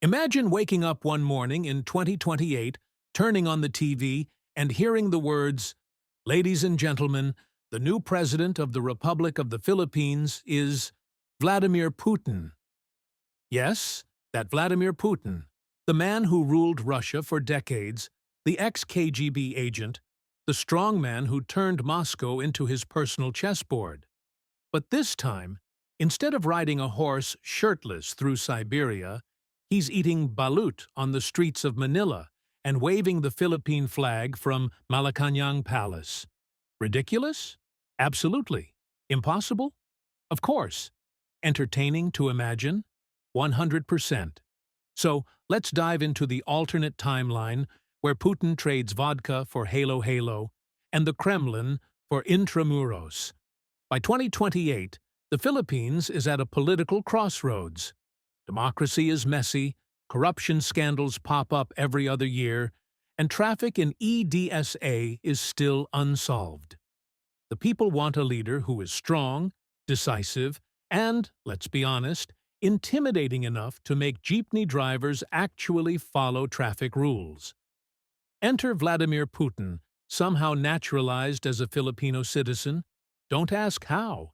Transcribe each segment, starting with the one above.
Imagine waking up one morning in 2028, turning on the TV, and hearing the words, "Ladies and gentlemen, the new president of the Republic of the Philippines is Vladimir Putin." Yes, that Vladimir Putin, the man who ruled Russia for decades, the ex-KGB agent, the strongman who turned Moscow into his personal chessboard. But this time, instead of riding a horse shirtless through Siberia, he's eating balut on the streets of Manila and waving the Philippine flag from Malacañang Palace. Ridiculous? Absolutely. Impossible? Of course. Entertaining to imagine? 100%. So let's dive into the alternate timeline where Putin trades vodka for Halo Halo and the Kremlin for Intramuros. By 2028, the Philippines is at a political crossroads. Democracy is messy, corruption scandals pop up every other year, and traffic in EDSA is still unsolved. The people want a leader who is strong, decisive, and, let's be honest, intimidating enough to make jeepney drivers actually follow traffic rules. Enter Vladimir Putin, somehow naturalized as a Filipino citizen. Don't ask how.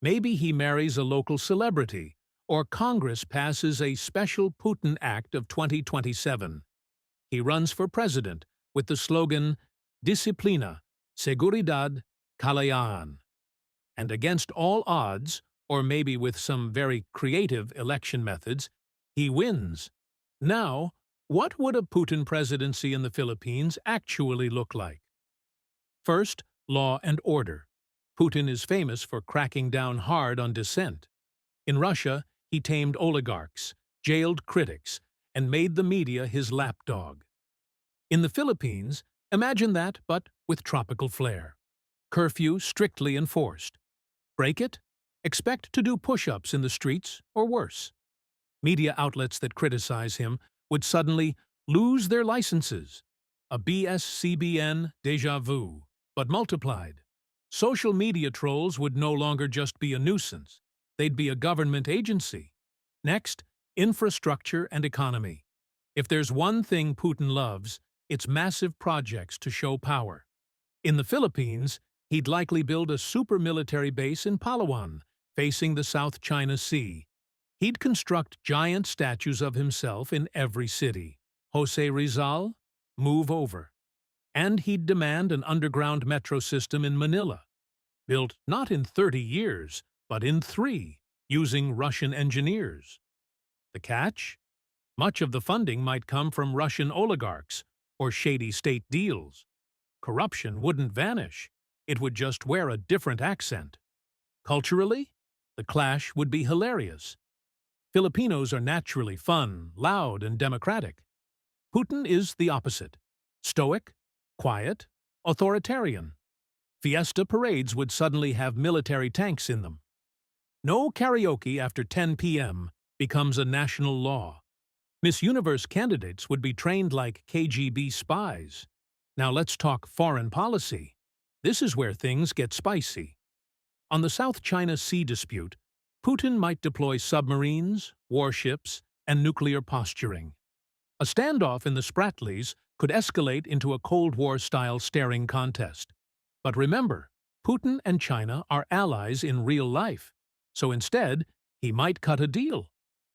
Maybe he marries a local celebrity, or Congress passes a special Putin Act of 2027. He runs for president with the slogan, Disciplina, Seguridad, Kalayaan. And against all odds, or maybe with some very creative election methods, he wins. Now, what would a Putin presidency in the Philippines actually look like? First, law and order. Putin is famous for cracking down hard on dissent. In Russia, he tamed oligarchs, jailed critics, and made the media his lapdog. In the Philippines, imagine that, but with tropical flair. Curfew strictly enforced. Break it? Expect to do push-ups in the streets, or worse. Media outlets that criticize him would suddenly lose their licenses. A BSCBN déjà vu, but multiplied. Social media trolls would no longer just be a nuisance. They'd be a government agency. Next, infrastructure and economy. If there's one thing Putin loves, it's massive projects to show power. In the Philippines, he'd likely build a super military base in Palawan, facing the South China Sea. He'd construct giant statues of himself in every city. Jose Rizal, move over. And he'd demand an underground metro system in Manila, built not in 30 years, but in 3, using Russian engineers. The catch? Much of the funding might come from Russian oligarchs or shady state deals. Corruption wouldn't vanish. It would just wear a different accent. Culturally, the clash would be hilarious. Filipinos are naturally fun, loud, and democratic. Putin is the opposite. Stoic, quiet, authoritarian. Fiesta parades would suddenly have military tanks in them. No karaoke after 10 p.m. becomes a national law. Miss Universe candidates would be trained like KGB spies. Now let's talk foreign policy. This is where things get spicy. On the South China Sea dispute, Putin might deploy submarines, warships, and nuclear posturing. A standoff in the Spratlys could escalate into a Cold War-style staring contest. But remember, Putin and China are allies in real life, so instead, he might cut a deal.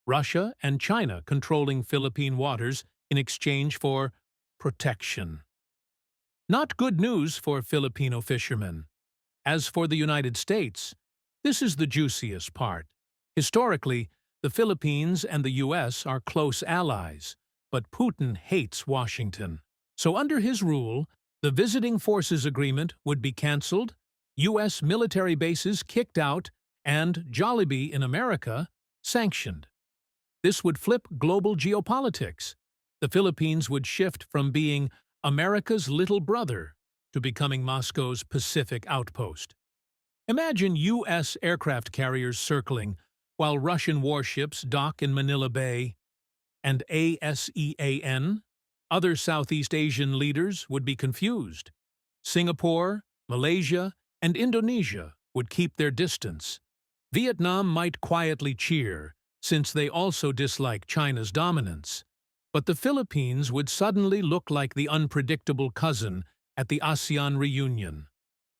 Russia and China controlling Philippine waters in exchange for protection. Not good news for Filipino fishermen. As for the United States, this is the juiciest part. Historically, the Philippines and the U.S. are close allies, but Putin hates Washington. So under his rule, the Visiting Forces Agreement would be cancelled, U.S. military bases kicked out, and Jollibee in America sanctioned. This would flip global geopolitics. The Philippines would shift from being America's little brother to becoming Moscow's Pacific outpost. Imagine U.S. aircraft carriers circling while Russian warships dock in Manila Bay. And ASEAN, other Southeast Asian leaders would be confused. Singapore, Malaysia, and Indonesia would keep their distance. Vietnam might quietly cheer, since they also dislike China's dominance. But the Philippines would suddenly look like the unpredictable cousin at the ASEAN reunion.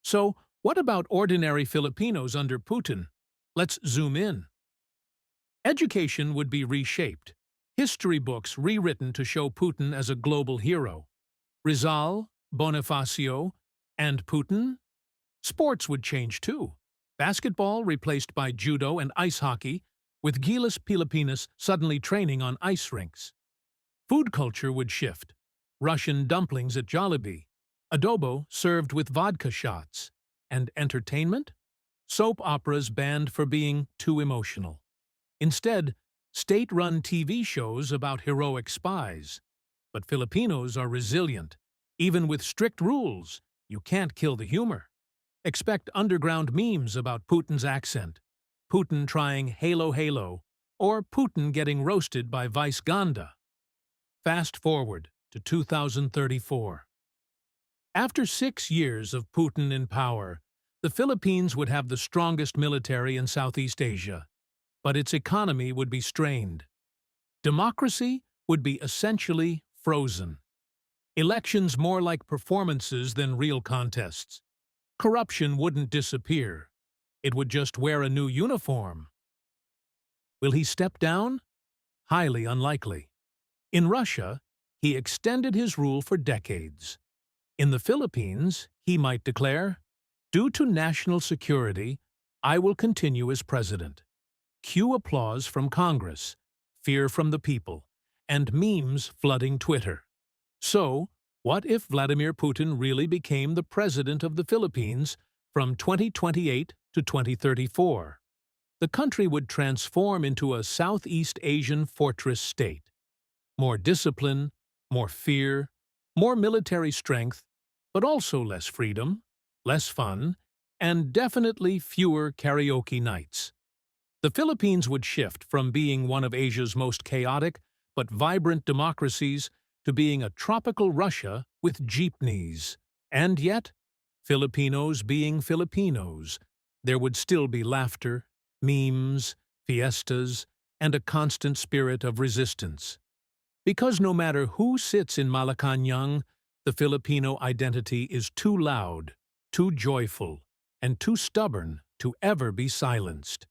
So, what about ordinary Filipinos under Putin? Let's zoom in. Education would be reshaped. History books rewritten to show Putin as a global hero. Rizal, Bonifacio, and Putin? Sports would change too. Basketball replaced by judo and ice hockey, with Gilas Pilipinas suddenly training on ice rinks. Food culture would shift. Russian dumplings at Jollibee, adobo served with vodka shots, and entertainment? Soap operas banned for being too emotional. Instead, state-run TV shows about heroic spies. But Filipinos are resilient. Even with strict rules, you can't kill the humor. Expect underground memes about Putin's accent, Putin trying Halo Halo, or Putin getting roasted by Vice Ganda. Fast forward to 2034. After 6 years of Putin in power, the Philippines would have the strongest military in Southeast Asia, but its economy would be strained. Democracy would be essentially frozen. Elections more like performances than real contests. Corruption wouldn't disappear. It would just wear a new uniform. Will he step down? Highly unlikely. In Russia, he extended his rule for decades. In the Philippines, he might declare, "Due to national security, I will continue as president." Cue applause from Congress, fear from the people, and memes flooding Twitter. So, what if Vladimir Putin really became the president of the Philippines from 2028 to 2034? The country would transform into a Southeast Asian fortress state. More discipline, more fear, more military strength, but also less freedom, less fun, and definitely fewer karaoke nights. The Philippines would shift from being one of Asia's most chaotic but vibrant democracies to being a tropical Russia with jeepneys. And yet, Filipinos being Filipinos, there would still be laughter, memes, fiestas, and a constant spirit of resistance. Because no matter who sits in Malacanang, the Filipino identity is too loud, too joyful, and too stubborn to ever be silenced.